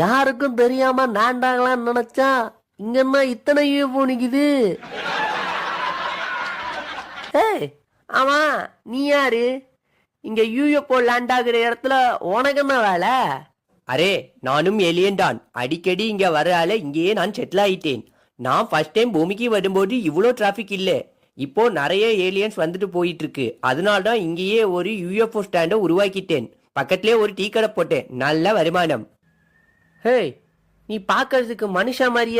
யாருக்கும் தெரியாம நாண்டாங்களான்னு நினைச்சா இங்கன்னா இத்தனை யூஎஃப்ஓ நிக்குது. ஏய் ஆமா, நீ யாரு? இங்க யூஎஃப்ஓ லேண்ட் ஆகுற இடத்துல உனக்கு என்ன வேலை? அரே, நானும் ஏலியன் தான். அடிக்கடி இங்க வரால இங்கேயே நான் செட்டில் ஆயிட்டேன். நான் ஃபர்ஸ்ட் டைம் பூமிக்கு வரும்போது இவ்வளோ டிராஃபிக் இல்லை. இப்போ நிறைய ஏலியன்ஸ் வந்துட்டு போயிட்டு இருக்கு. அதனால தான் இங்கேயே ஒரு யூஎஃப்ஓ ஸ்டாண்டை உருவாக்கிட்டேன். பக்கத்திலே ஒரு டீ கடை போட்டேன். நல்ல வருமானம். ஹேய், நீ பார்க்கறதுக்கு மனுஷன் மாதிரியே